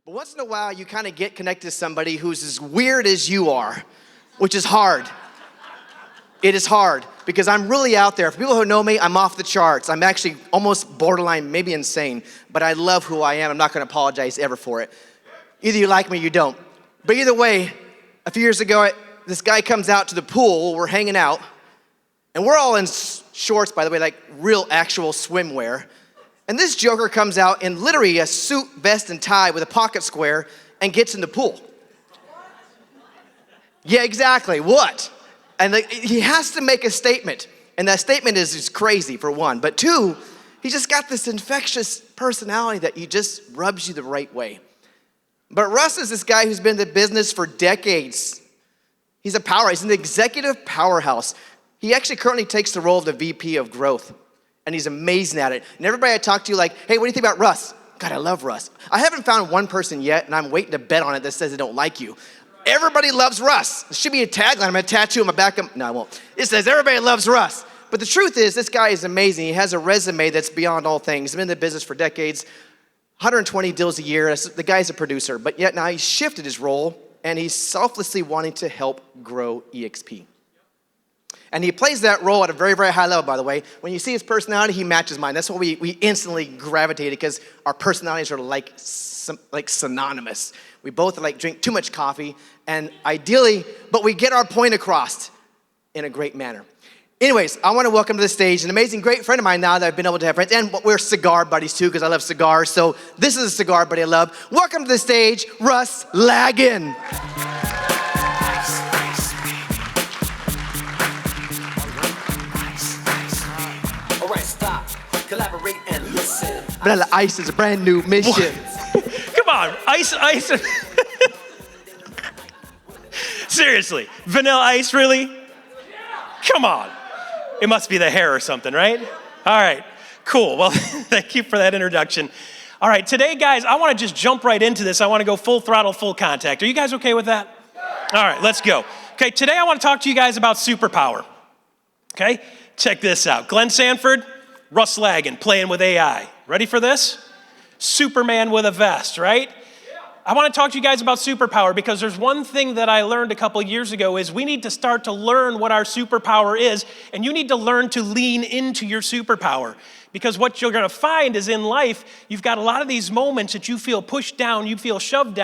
But once in a while, you kind of get connected to somebody who's as weird as you are, which is hard. It is hard because I'm really out there. For people who know me, I'm off the charts. I'm actually almost borderline, maybe insane, but I love who I am. I'm not going to apologize ever for it. Either you like me or you don't. But either way, a few years ago, this guy comes out to the pool. We're hanging out, and we're all in shorts, by the way, like real actual swimwear. And this joker comes out in literally a suit, vest, and tie with a pocket square and gets in the pool. Yeah, exactly. What? And he has to make a statement. And that statement is crazy, for one. But two, he just got this infectious personality that he just rubs you the right way. But Russ is this guy who's been in the business for decades. He's a powerhouse. He's an executive powerhouse. He actually currently takes the role of the VP of growth. And he's amazing at it. And everybody I talk to, like, hey, what do you think about Russ? God, I love Russ. I haven't found one person yet, and I'm waiting to bet on it that says they don't like you. Everybody loves Russ. It should be a tagline. I'm going to tattoo on my back. No, I won't. It says everybody loves Russ. But the truth is, this guy is amazing. He has a resume that's beyond all things. He's been in the business for decades, 120 deals a year. The guy's a producer. But yet now he's shifted his role, and he's selflessly wanting to help grow EXP. And he plays that role at a very, very high level, by the way. When you see his personality, he matches mine. That's why we instantly gravitated, because our personalities are like synonymous. We both drink too much coffee, and ideally, but we get our point across in a great manner. Anyways, I want to welcome to the stage an amazing, great friend of mine now that I've been able to have friends. And we're cigar buddies too, because I love cigars. So this is a cigar buddy I love. Welcome to the stage, Russ Laggan. Collaborate and listen. Vanilla Ice is a brand new mission. Come on, ice. Seriously, Vanilla Ice, really? Come on. It must be the hair or something, right? All right, cool. Well, thank you for that introduction. All right, today, guys, I want to just jump right into this. I want to go full throttle, full contact. Are you guys okay with that? All right, let's go. Okay, today I want to talk to you guys about superpower. Okay, check this out. Glenn Sanford, Russ Laggan, playing with AI. Ready for this? Superman with a vest, right? I want to talk to you guys about superpower because there's one thing that I learned a couple years ago is we need to start to learn what our superpower is, and you need to learn to lean into your superpower. Because what you're going to find is in life, you've got a lot of these moments that you feel pushed down, you feel shoved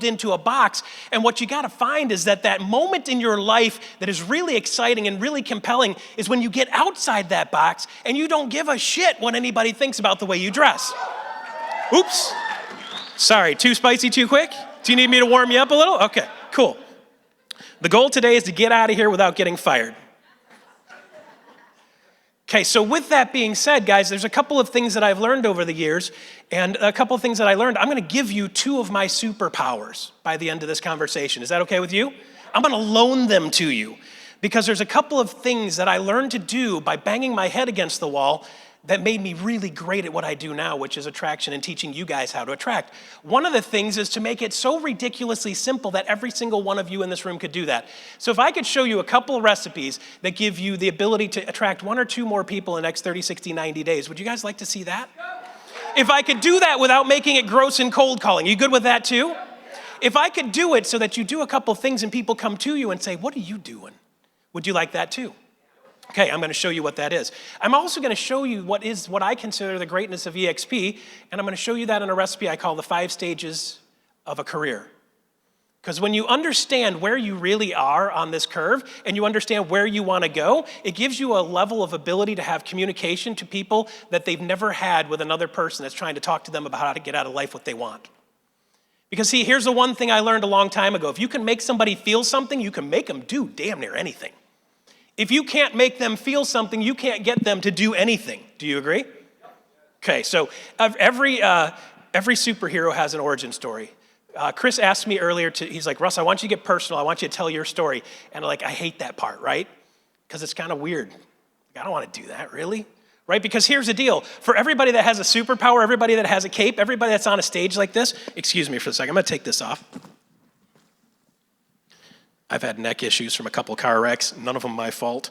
into a box. And what you got to find is that moment in your life that is really exciting and really compelling is when you get outside that box and you don't give a shit what anybody thinks about the way you dress. Oops. Sorry, too spicy, too quick? Do you need me to warm you up a little? Okay, cool. The goal today is to get out of here without getting fired. Okay, so with that being said, guys, there's a couple of things that I've learned over the years, and a couple of things that I learned. I'm gonna give you two of my superpowers by the end of this conversation. Is that okay with you? I'm gonna loan them to you, because there's a couple of things that I learned to do by banging my head against the wall that made me really great at what I do now, which is attraction and teaching you guys how to attract. One of the things is to make it so ridiculously simple that every single one of you in this room could do that. So if I could show you a couple of recipes that give you the ability to attract one or two more people in the next 30, 60, 90 days, would you guys like to see that? If I could do that without making it gross and cold calling, you good with that too? If I could do it so that you do a couple of things and people come to you and say, what are you doing? Would you like that too? Okay, I'm going to show you what that is. I'm also going to show you what I consider the greatness of EXP, and I'm going to show you that in a recipe I call the 5 stages of a career. Because when you understand where you really are on this curve and you understand where you want to go, it gives you a level of ability to have communication to people that they've never had with another person that's trying to talk to them about how to get out of life what they want. Because see, here's the one thing I learned a long time ago. If you can make somebody feel something, you can make them do damn near anything. If you can't make them feel something, you can't get them to do anything. Do you agree? Okay, so every superhero has an origin story. Chris asked me earlier, he's like, Russ, I want you to get personal. I want you to tell your story. And I hate that part, right? Because it's kind of weird. I don't want to do that, really? Right? Because here's the deal. For everybody that has a superpower, everybody that has a cape, everybody that's on a stage like this, excuse me for a second, I'm going to take this off. I've had neck issues from a couple car wrecks, none of them my fault.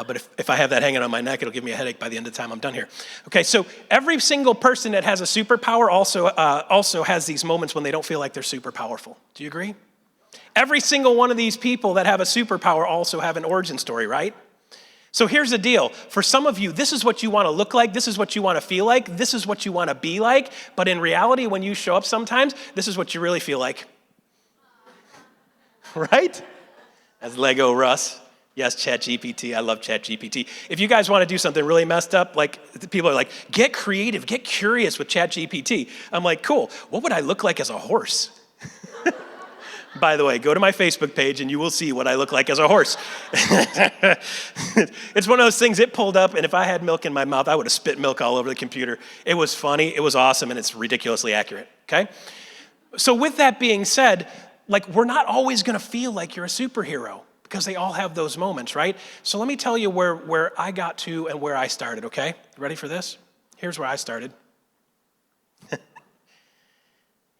But if I have that hanging on my neck, it'll give me a headache by the end of the time I'm done here. Okay, so every single person that has a superpower also has these moments when they don't feel like they're super powerful. Do you agree? Every single one of these people that have a superpower also have an origin story, right? So here's the deal. For some of you, this is what you want to look like. This is what you want to feel like. This is what you want to be like. But in reality, when you show up sometimes, this is what you really feel like. Right? That's Lego, Russ. Yes, ChatGPT. I love ChatGPT. If you guys want to do something really messed up, like people are like, get creative, get curious with ChatGPT. I'm like, cool. What would I look like as a horse? By the way, go to my Facebook page and you will see what I look like as a horse. It's one of those things, it pulled up, and if I had milk in my mouth, I would have spit milk all over the computer. It was funny, it was awesome, and it's ridiculously accurate, okay? So with that being said, like, we're not always gonna feel like you're a superhero, because they all have those moments, right? So let me tell you where I got to and where I started, okay? Ready for this? Here's where I started.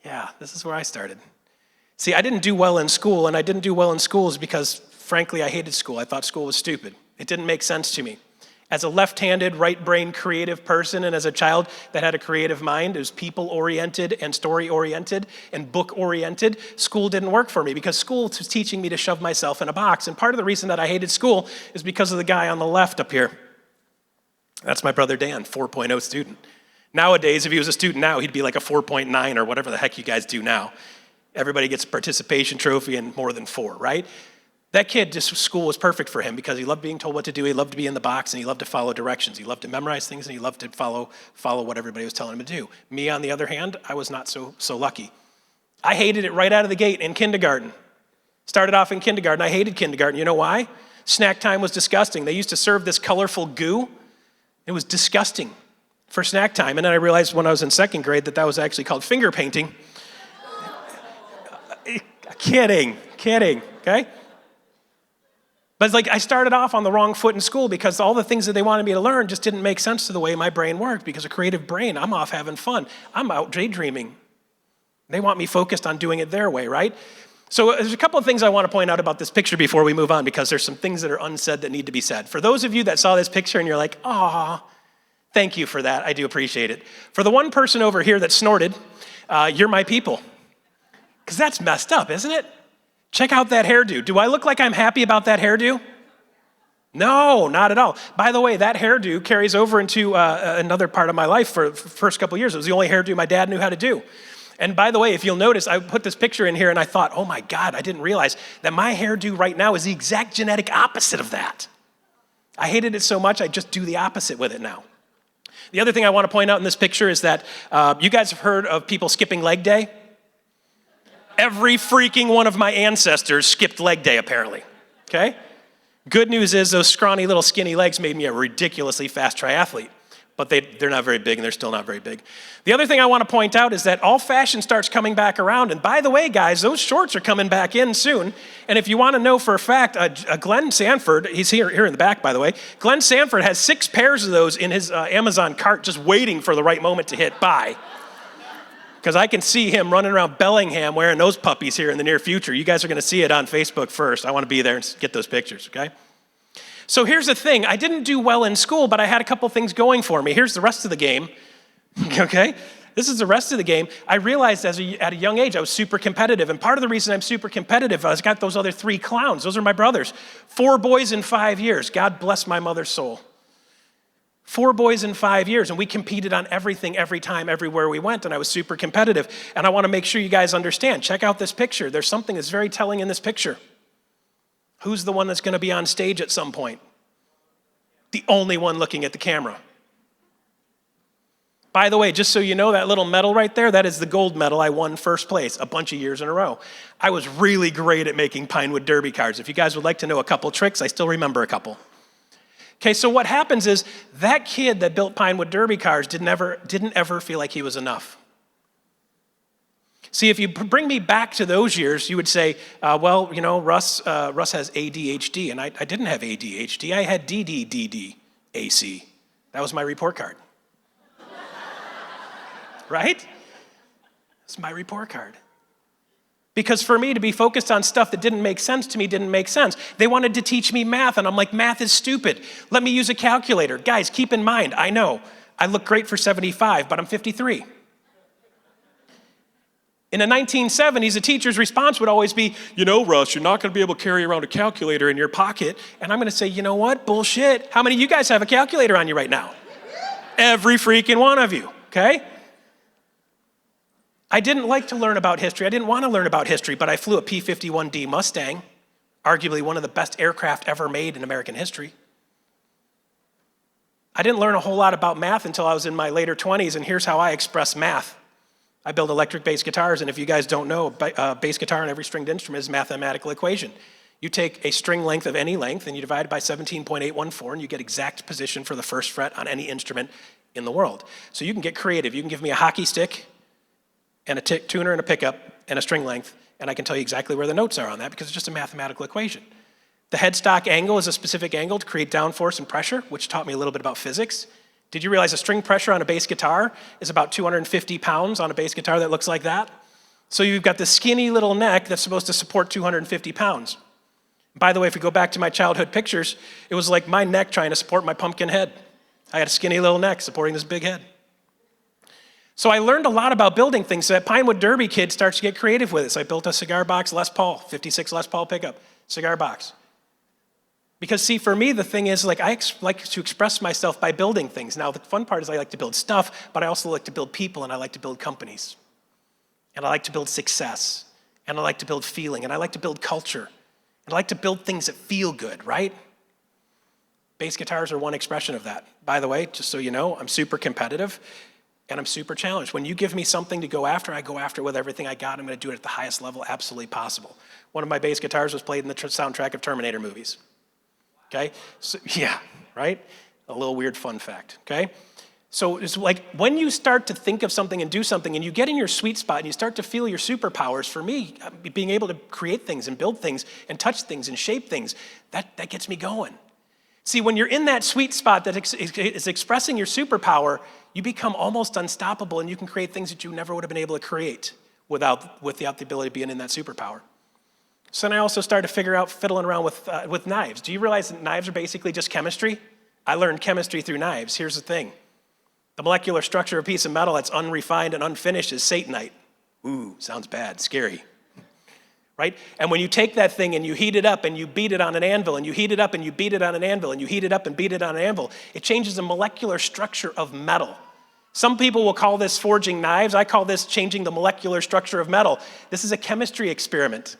Yeah, this is where I started. See, I didn't do well in school, and I didn't do well in schools because, frankly, I hated school. I thought school was stupid. It didn't make sense to me. As a left-handed, right-brain creative person, and as a child that had a creative mind, it was people-oriented and story-oriented and book-oriented, school didn't work for me because school was teaching me to shove myself in a box. And part of the reason that I hated school is because of the guy on the left up here. That's my brother Dan, 4.0 student. Nowadays, if he was a student now, he'd be like a 4.9 or whatever the heck you guys do now. Everybody gets a participation trophy and more than 4, right? That kid, just school was perfect for him because he loved being told what to do, he loved to be in the box, and he loved to follow directions. He loved to memorize things, and he loved to follow what everybody was telling him to do. Me, on the other hand, I was not so lucky. I hated it right out of the gate in kindergarten. Started off in kindergarten. I hated kindergarten. You know why? Snack time was disgusting. They used to serve this colorful goo. It was disgusting for snack time. And then I realized when I was in second grade that was actually called finger painting. Kidding, okay? But it's like I started off on the wrong foot in school because all the things that they wanted me to learn just didn't make sense to the way my brain worked, because a creative brain, I'm off having fun. I'm out daydreaming. They want me focused on doing it their way, right? So there's a couple of things I want to point out about this picture before we move on, because there's some things that are unsaid that need to be said. For those of you that saw this picture and you're like, "Aw, thank you for that. I do appreciate it." For the one person over here that snorted, you're my people. Because that's messed up, isn't it? Check out that hairdo. Do I look like I'm happy about that hairdo? No, not at all. By the way, that hairdo carries over into another part of my life for the first couple of years. It was the only hairdo my dad knew how to do. And by the way, if you'll notice, I put this picture in here and I thought, oh my God, I didn't realize that my hairdo right now is the exact genetic opposite of that. I hated it so much, I just do the opposite with it now. The other thing I want to point out in this picture is that you guys have heard of people skipping leg day? Every freaking one of my ancestors skipped leg day, apparently, okay? Good news is those scrawny little skinny legs made me a ridiculously fast triathlete, but they're not very big, and they're still not very big. The other thing I want to point out is that all fashion starts coming back around, and by the way, guys, those shorts are coming back in soon, and if you want to know for a fact, Glenn Sanford, he's here in the back, by the way, Glenn Sanford has 6 pairs of those in his Amazon cart just waiting for the right moment to hit buy. Because I can see him running around Bellingham wearing those puppies here in the near future. You guys are going to see it on Facebook first. I want to be there and get those pictures, okay? So here's the thing. I didn't do well in school, but I had a couple things going for me. Here's the rest of the game, okay? This is the rest of the game. I realized at a young age I was super competitive, and part of the reason I'm super competitive, I got those other 3 clowns. Those are my brothers. 4 boys in 5 years. God bless my mother's soul. 4 boys in 5 years, and we competed on everything, every time, everywhere we went, and I was super competitive. And I want to make sure you guys understand. Check out this picture. There's something that's very telling in this picture. Who's the one that's going to be on stage at some point? The only one looking at the camera. By the way, just so you know, that little medal right there, that is the gold medal I won first place a bunch of years in a row. I was really great at making Pinewood Derby cards. If you guys would like to know a couple tricks, I still remember a couple. Okay, so what happens is that kid that built Pinewood Derby cars didn't ever feel like he was enough. See, if you bring me back to those years, you would say, well, you know, Russ has ADHD, and I didn't have ADHD. I had DDDDAC. That was my report card. Right? It's my report card. Because for me to be focused on stuff that didn't make sense to me didn't make sense. They wanted to teach me math, and I'm like, math is stupid. Let me use a calculator. Guys, keep in mind, I know, I look great for 75, but I'm 53. In the 1970s, a teacher's response would always be, you know, Russ, you're not going to be able to carry around a calculator in your pocket. And I'm going to say, you know what? Bullshit. How many of you guys have a calculator on you right now? Every freaking one of you, okay? I didn't like to learn about history. I didn't want to learn about history, but I flew a P-51D Mustang, arguably one of the best aircraft ever made in American history. I didn't learn a whole lot about math until I was in my later 20s, and here's how I express math. I build electric bass guitars, and if you guys don't know, a bass guitar and every stringed instrument is a mathematical equation. You take a string length of any length, and you divide it by 17.814, and you get exact position for the first fret on any instrument in the world. So you can get creative. You can give me a hockey stick, and a tuner and a pickup and a string length, and I can tell you exactly where the notes are on that because it's just a mathematical equation. The headstock angle is a specific angle to create downforce and pressure, which taught me a little bit about physics. Did you realize a string pressure on a bass guitar is about 250 pounds on a bass guitar that looks like that? So you've got this skinny little neck that's supposed to support 250 pounds. By the way, if we go back to my childhood pictures, it was like my neck trying to support my pumpkin head. I had a skinny little neck supporting this big head. So I learned a lot about building things. So that Pinewood Derby kid starts to get creative with it. So I built a cigar box Les Paul, 56 Les Paul pickup, cigar box. Because see, for me, the thing is, like, I like to express myself by building things. Now, the fun part is I like to build stuff, but I also like to build people, and I like to build companies. And I like to build success, and I like to build feeling, and I like to build culture. And I like to build things that feel good, right? Bass guitars are one expression of that. By the way, just so you know, I'm super competitive. And I'm super challenged. When you give me something to go after, I go after it with everything I got. I'm going to do it at the highest level absolutely possible. One of my bass guitars was played in the soundtrack of Terminator movies. Okay? So, yeah, right? A little weird fun fact, okay? So it's like when you start to think of something and do something and you get in your sweet spot and you start to feel your superpowers, for me, being able to create things and build things and touch things and shape things, that gets me going. See, when you're in that sweet spot that is expressing your superpower, you become almost unstoppable and you can create things that you never would have been able to create without the ability of being in that superpower. So then I also started to figure out fiddling around with knives. Do you realize that knives are basically just chemistry? I learned chemistry through knives. Here's the thing. The molecular structure of a piece of metal that's unrefined and unfinished is satanite. Ooh, sounds bad, scary. Right? And when you take that thing and you heat it up and you beat it on an anvil and you heat it up and you beat it on an anvil and you heat it up and beat it on an anvil, it changes the molecular structure of metal. Some people will call this forging knives. I call this changing the molecular structure of metal. This is a chemistry experiment.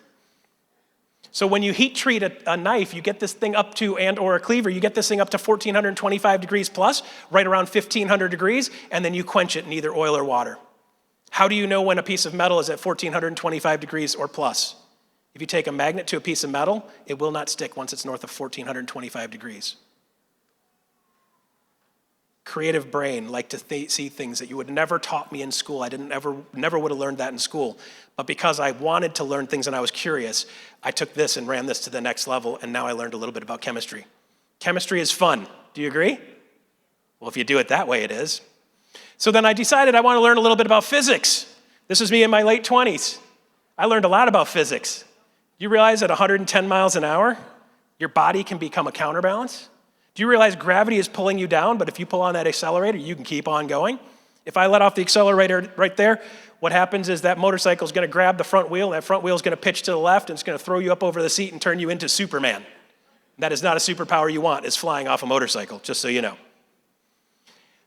So when you heat treat a knife, you get this thing up to, or a cleaver, you get this thing up to 1425 degrees plus, right around 1500 degrees, and then you quench it in either oil or water. How do you know when a piece of metal is at 1425 degrees or plus? If you take a magnet to a piece of metal, it will not stick once it's north of 1425 degrees. Creative brain, like to see things that you would never taught me in school. I never would have learned that in school. But because I wanted to learn things and I was curious, I took this and ran this to the next level, and now I learned a little bit about chemistry. Chemistry is fun. Do you agree? Well, if you do it that way, it is. So then I decided I want to learn a little bit about physics. This was me in my late 20s. I learned a lot about physics. You realize at 110 miles an hour, your body can become a counterbalance? Do you realize gravity is pulling you down, but if you pull on that accelerator, you can keep on going? If I let off the accelerator right there, what happens is that motorcycle is going to grab the front wheel, that front wheel is going to pitch to the left, and it's going to throw you up over the seat and turn you into Superman. That is not a superpower you want, is flying off a motorcycle, just so you know.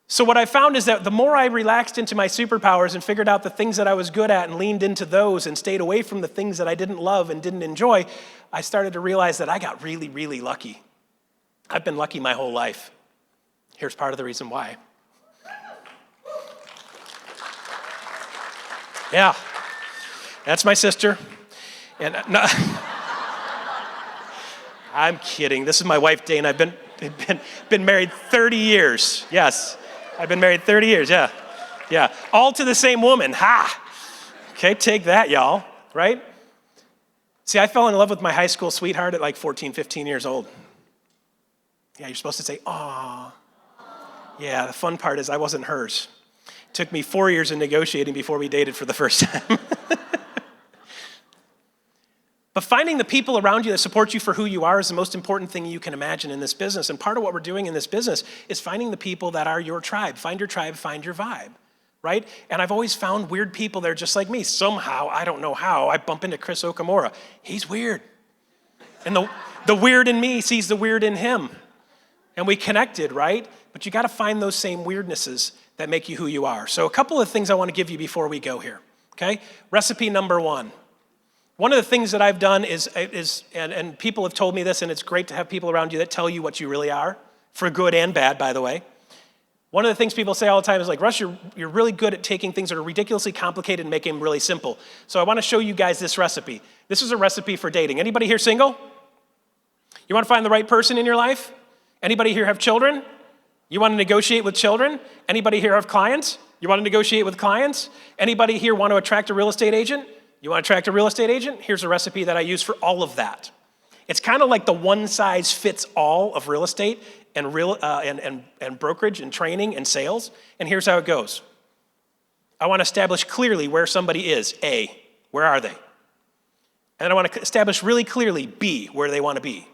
So what I found is that the more I relaxed into my superpowers and figured out the things that I was good at and leaned into those and stayed away from the things that I didn't love and didn't enjoy, I started to realize that I got really, really lucky. I've been lucky my whole life. Here's part of the reason why. Yeah, that's my sister. And no, I'm kidding. This is my wife, Dane. I've been married 30 years. Yes, I've been married 30 years, yeah. Yeah, all to the same woman, ha! Okay, take that, y'all, right? See, I fell in love with my high school sweetheart at like 14, 15 years old. Yeah, you're supposed to say, aw. Yeah, the fun part is I wasn't hers. It took me 4 years of negotiating before we dated for the first time. But finding the people around you that support you for who you are is the most important thing you can imagine in this business. And part of what we're doing in this business is finding the people that are your tribe. Find your tribe, find your vibe, right? And I've always found weird people that are just like me. Somehow, I don't know how, I bump into Chris Okamura. He's weird. And the weird in me sees the weird in him. And we connected, right? But you got to find those same weirdnesses that make you who you are. So a couple of things I want to give you before we go here, okay? Recipe number one. One of the things that I've done is and people have told me this, and it's great to have people around you that tell you what you really are, for good and bad, by the way. One of the things people say all the time is like, Russ, you're really good at taking things that are ridiculously complicated and making them really simple. So I want to show you guys this recipe. This is a recipe for dating. Anybody here single? You want to find the right person in your life? Anybody here have children? You want to negotiate with children? Anybody here have clients? You want to negotiate with clients? Anybody here want to attract a real estate agent? You want to attract a real estate agent? Here's a recipe that I use for all of that. It's kind of like the one-size-fits-all of real estate and brokerage and training and sales. And here's how it goes. I want to establish clearly where somebody is. A, where are they? And I want to establish really clearly, B, where they want to be.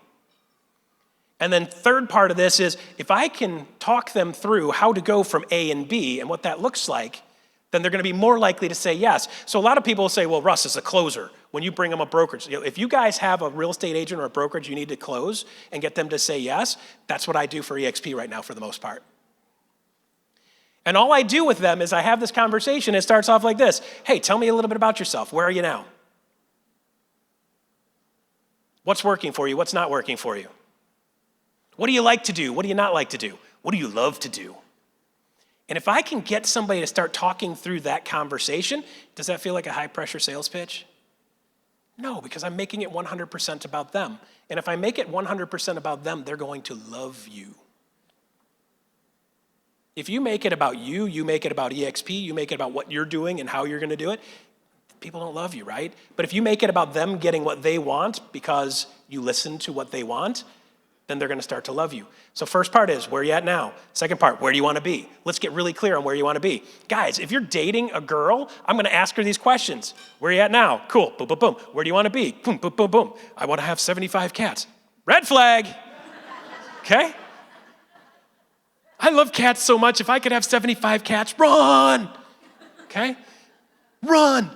And then third part of this is, if I can talk them through how to go from A and B and what that looks like, then they're going to be more likely to say yes. So a lot of people will say, well, Russ is a closer. When you bring them a brokerage, if you guys have a real estate agent or a brokerage you need to close and get them to say yes, that's what I do for EXP right now for the most part. And all I do with them is I have this conversation. It starts off like this. Hey, tell me a little bit about yourself. Where are you now? What's working for you? What's not working for you? What do you like to do? What do you not like to do? What do you love to do? And if I can get somebody to start talking through that conversation, does that feel like a high-pressure sales pitch? No, because I'm making it 100% about them. And if I make it 100% about them, they're going to love you. If you make it about you, you make it about EXP, you make it about what you're doing and how you're going to do it, people don't love you, right? But if you make it about them getting what they want because you listen to what they want, then they're going to start to love you. So first part is, where are you at now? Second part, where do you want to be? Let's get really clear on where you want to be. Guys, if you're dating a girl, I'm going to ask her these questions. Where are you at now? Cool, boom, boom, boom. Where do you want to be? Boom, boom, boom, boom. I want to have 75 cats. Red flag. Okay? I love cats so much. If I could have 75 cats, run. Okay? Run.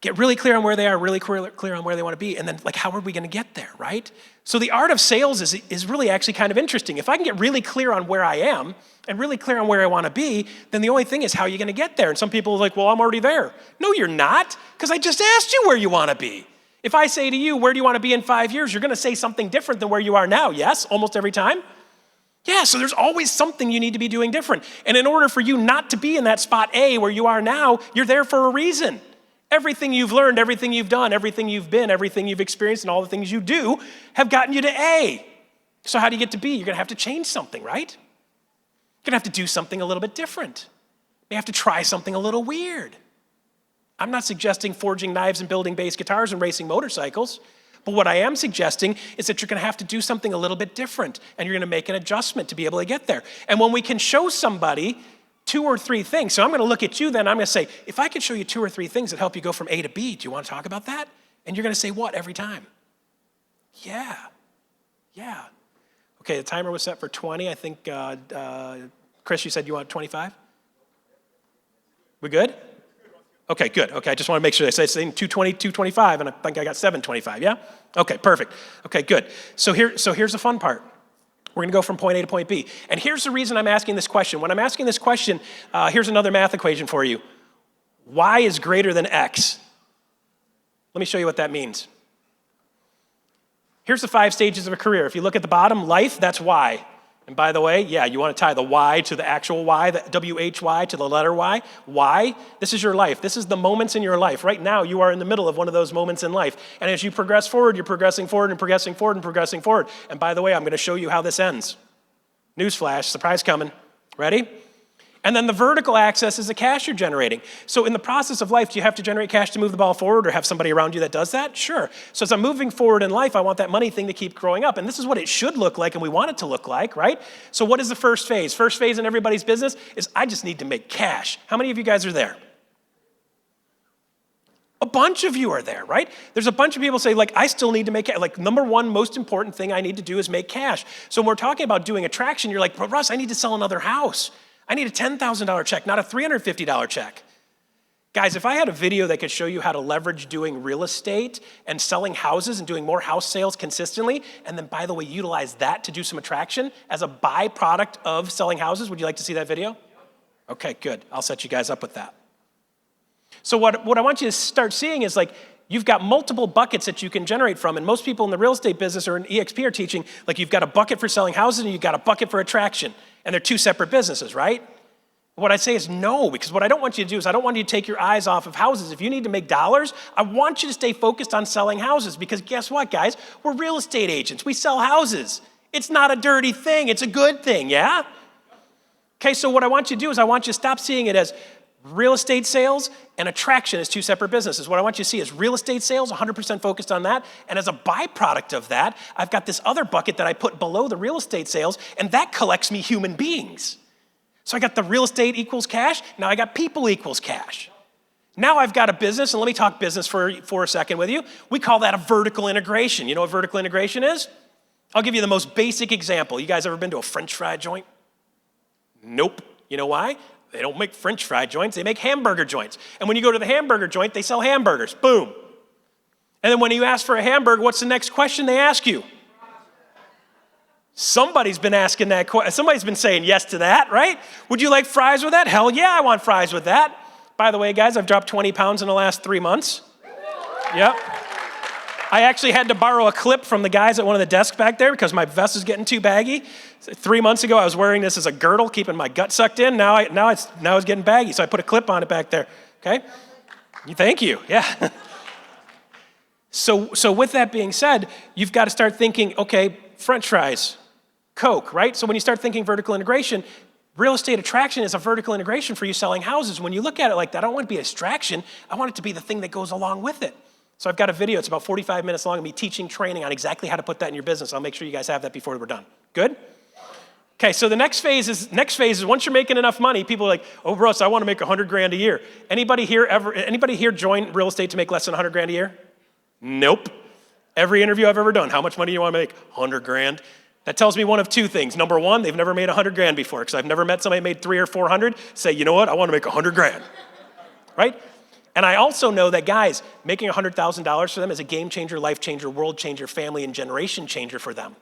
Get really clear on where they are, really clear on where they want to be, and then like, how are we going to get there, right? So the art of sales is really actually kind of interesting. If I can get really clear on where I am and really clear on where I want to be, then the only thing is how are you going to get there? And some people are like, well, I'm already there. No, you're not, because I just asked you where you want to be. If I say to you, where do you want to be in 5 years? You're going to say something different than where you are now, yes? Almost every time? Yeah, so there's always something you need to be doing different. And in order for you not to be in that spot A where you are now, you're there for a reason. Everything you've learned, everything you've done, everything you've been, everything you've experienced, and all the things you do have gotten you to A. So how do you get to B? You're going to have to change something, right? You're going to have to do something a little bit different. You have to try something a little weird. I'm not suggesting forging knives and building bass guitars and racing motorcycles, but what I am suggesting is that you're going to have to do something a little bit different, and you're going to make an adjustment to be able to get there. And when we can show somebody 2 or 3 things. So I'm going to look at you then, I'm going to say, if I could show you 2 or 3 things that help you go from A to B, do you want to talk about that? And you're going to say what every time? Yeah. Okay, the timer was set for 20. I think, Chris, you said you want 25? We good? Okay, good. Okay, I just want to make sure I say 220, 225, and I think I got 725, yeah? Okay, perfect. Okay, good. So here's the fun part. We're going to go from point A to point B. And here's the reason I'm asking this question. When I'm asking this question, here's another math equation for you. Y is greater than X. Let me show you what that means. Here's the 5 stages of a career. If you look at the bottom, life, that's Y. And by the way, yeah, you want to tie the Y to the actual Y, the W-H-Y to the letter Y. Y, this is your life. This is the moments in your life. Right now, you are in the middle of one of those moments in life. And as you progress forward, you're progressing forward and progressing forward and progressing forward. And by the way, I'm going to show you how this ends. Newsflash, surprise coming. Ready? And then the vertical axis is the cash you're generating. So in the process of life, do you have to generate cash to move the ball forward or have somebody around you that does that? Sure. So as I'm moving forward in life, I want that money thing to keep growing up. And this is what it should look like and we want it to look like, right? So what is the first phase? First phase in everybody's business is I just need to make cash. How many of you guys are there? A bunch of you are there, right? There's a bunch of people say, like, I still need to make, like, number one most important thing I need to do is make cash. So when we're talking about doing attraction, you're like, but Russ, I need to sell another house. I need a $10,000 check, not a $350 check. Guys, if I had a video that could show you how to leverage doing real estate and selling houses and doing more house sales consistently, and then, by the way, utilize that to do some attraction as a byproduct of selling houses, would you like to see that video? Okay, good. I'll set you guys up with that. So what I want you to start seeing is, like, you've got multiple buckets that you can generate from, and most people in the real estate business or in EXP are teaching, like, you've got a bucket for selling houses and you've got a bucket for attraction, and they're two separate businesses, right? What I say is no, because what I don't want you to do is I don't want you to take your eyes off of houses. If you need to make dollars, I want you to stay focused on selling houses, because guess what, guys? We're real estate agents. We sell houses. It's not a dirty thing. It's a good thing, yeah? Okay, so what I want you to do is I want you to stop seeing it as real estate sales and attraction as two separate businesses. What I want you to see is real estate sales, 100% focused on that, and as a byproduct of that, I've got this other bucket that I put below the real estate sales, and that collects me human beings. So I got the real estate equals cash. Now I got people equals cash. Now I've got a business, and let me talk business for a second with you. We call that a vertical integration. You know what vertical integration is? I'll give you the most basic example. You guys ever been to a French fry joint? Nope. You know why? They don't make French fry joints, they make hamburger joints. And when you go to the hamburger joint, they sell hamburgers. Boom. And then when you ask for a hamburger, what's the next question they ask you? Somebody's been asking that question. Somebody's been saying yes to that, right? Would you like fries with that? Hell yeah, I want fries with that. By the way, guys, I've dropped 20 pounds in the last 3 months. Yep. I actually had to borrow a clip from the guys at one of the desks back there because my vest is getting too baggy. 3 months ago, I was wearing this as a girdle, keeping my gut sucked in. Now it's getting baggy, so I put a clip on it back there. Okay? Thank you. Yeah. So with that being said, you've got to start thinking, okay, French fries, Coke, right? So when you start thinking vertical integration, real estate attraction is a vertical integration for you selling houses. When you look at it like that, I don't want it to be a distraction. I want it to be the thing that goes along with it. So I've got a video. It's about 45 minutes long of me teaching, training on exactly how to put that in your business. I'll make sure you guys have that before we're done. Good? Okay, so the next phase is once you're making enough money, people are like, oh, Russ, I want to make 100 grand a year. Anybody here join real estate to make less than 100 grand a year? Nope. Every interview I've ever done, how much money do you want to make? 100 grand. That tells me one of two things. Number one, they've never made 100 grand before, because I've never met somebody who made 300 or 400 say, you know what, I want to make 100 grand, right? And I also know that guys, making $100,000 for them is a game changer, life changer, world changer, family and generation changer for them.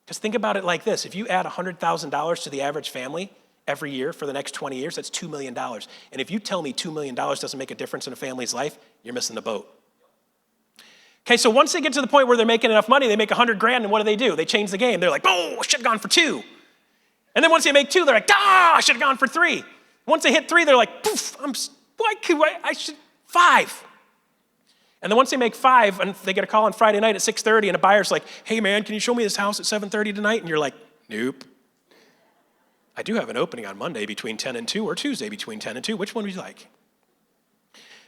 Because think about it like this. If you add $100,000 to the average family every year for the next 20 years, that's $2 million. And if you tell me $2 million doesn't make a difference in a family's life, you're missing the boat. Okay, so once they get to the point where they're making enough money, they make 100 grand, and what do? They change the game. They're like, oh, I should have gone for 2. And then once they make 2, they're like, I should have gone for 3. Once they hit 3, they're like, poof, I should 5. And then once they make 5, and they get a call on Friday night at 6:30, and a buyer's like, hey man, can you show me this house at 7:30 tonight? And you're like, nope. I do have an opening on Monday between 10 and 2, or Tuesday between 10 and 2. Which one would you like?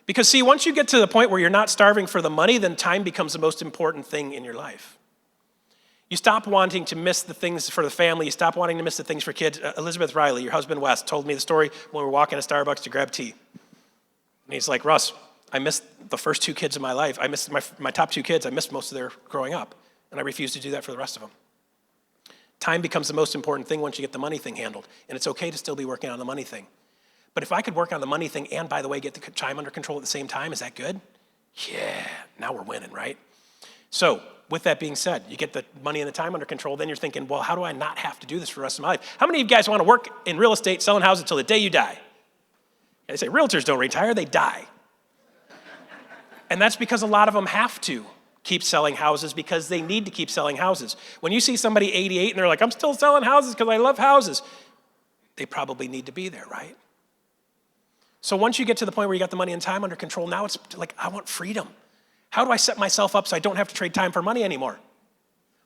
Because see, once you get to the point where you're not starving for the money, then time becomes the most important thing in your life. You stop wanting to miss the things for the family. You stop wanting to miss the things for kids. Elizabeth Riley, your husband Wes, told me the story when we were walking to Starbucks to grab tea. And he's like, Russ, I missed the first 2 kids of my life. I missed my top 2 kids. I missed most of their growing up. And I refuse to do that for the rest of them. Time becomes the most important thing once you get the money thing handled. And it's okay to still be working on the money thing. But if I could work on the money thing and, by the way, get the time under control at the same time, is that good? Yeah, now we're winning, right? So with that being said, you get the money and the time under control, then you're thinking, well, how do I not have to do this for the rest of my life? How many of you guys want to work in real estate, selling houses until the day you die? They say realtors don't retire, they die. And that's because a lot of them have to keep selling houses because they need to keep selling houses. When you see somebody 88 and they're like, I'm still selling houses because I love houses, they probably need to be there, right? So once you get to the point where you got the money and time under control, now it's like, I want freedom. How do I set myself up so I don't have to trade time for money anymore?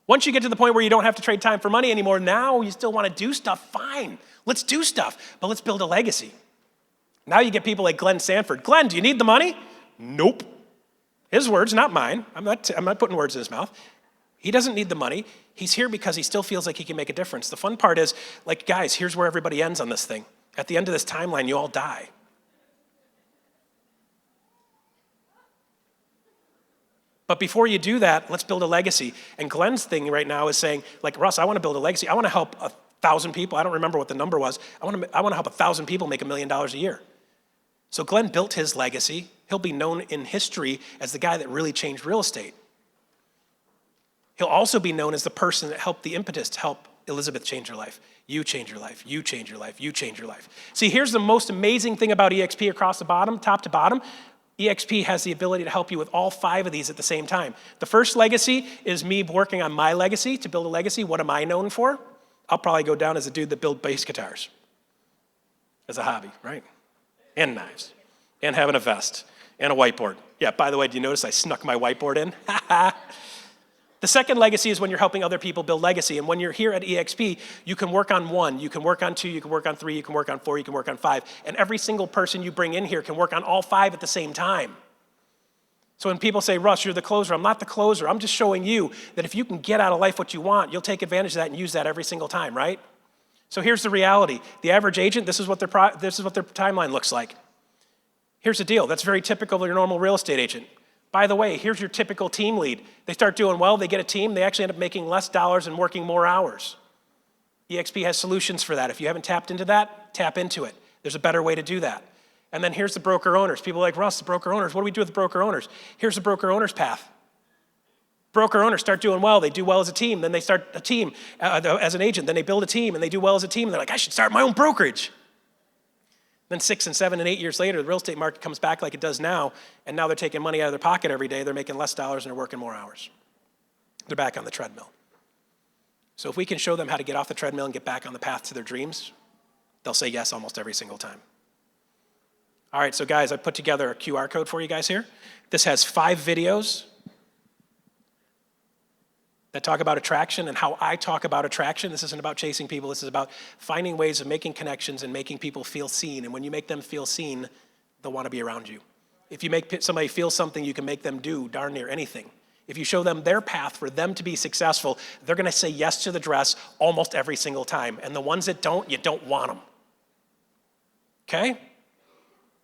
Once you get to the point where you don't have to trade time for money anymore, now you still want to do stuff, fine. Let's do stuff, but let's build a legacy. Now you get people like Glenn Sanford. Glenn, do you need the money? Nope. His words, not mine. I'm not putting words in his mouth. He doesn't need the money. He's here because he still feels like he can make a difference. The fun part is, like, guys, here's where everybody ends on this thing. At the end of this timeline, you all die. But before you do that, let's build a legacy. And Glenn's thing right now is saying, like, Russ, I want to build a legacy. I want to help 1,000 people. I don't remember what the number was. I want to help 1,000 people make $1 million a year. So Glenn built his legacy. He'll be known in history as the guy that really changed real estate. He'll also be known as the person that helped the impetus to help Elizabeth change her life. You change your life, you change your life, you change your life. See, here's the most amazing thing about EXP across the bottom, top to bottom. EXP has the ability to help you with all 5 of these at the same time. The first legacy is me working on my legacy, to build a legacy. What am I known for? I'll probably go down as a dude that built bass guitars as a hobby, right? And knives, and having a vest, and a whiteboard. Yeah, by the way, do you notice I snuck my whiteboard in? The second legacy is when you're helping other people build legacy. And when you're here at EXP, you can work on 1, you can work on 2, you can work on 3, you can work on 4, you can work on 5. And every single person you bring in here can work on all 5 at the same time. So when people say, Russ, you're the closer, I'm not the closer. I'm just showing you that if you can get out of life what you want, you'll take advantage of that and use that every single time, right? So here's the reality. The average agent, this is what their timeline looks like. Here's the deal. That's very typical of your normal real estate agent. By the way, here's your typical team lead. They start doing well, they get a team, they actually end up making less dollars and working more hours. EXP has solutions for that. If you haven't tapped into that, tap into it. There's a better way to do that. And then here's the broker owners. People are like, Russ, the broker owners, what do we do with the broker owners? Here's the broker owners path. Broker owners start doing well, they do well as a team, then they start a team as an agent, then they build a team and they do well as a team, and they're like, I should start my own brokerage. Then 6 and 7 and 8 years later, the real estate market comes back like it does now, and now they're taking money out of their pocket every day, they're making less dollars and they're working more hours. They're back on the treadmill. So if we can show them how to get off the treadmill and get back on the path to their dreams, they'll say yes almost every single time. All right, so guys, I put together a QR code for you guys here. This has 5 videos that talk about attraction and how I talk about attraction. This isn't about chasing people. This is about finding ways of making connections and making people feel seen. And when you make them feel seen, they'll want to be around you. If you make somebody feel something, you can make them do darn near anything. If you show them their path for them to be successful, they're going to say yes to the dress almost every single time. And the ones that don't, you don't want them. Okay?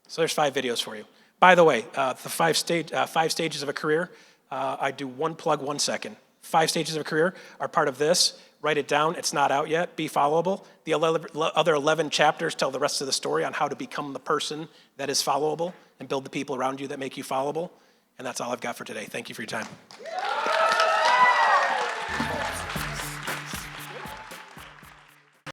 So there's 5 videos for you. By the way, the 5 stages of a career, I do 1 plug, 1 second. 5 stages of a career are part of this. Write it down. It's not out yet. Be followable. The other 11 chapters tell the rest of the story on how to become the person that is followable and build the people around you that make you followable. And that's all I've got for today. Thank you for your time.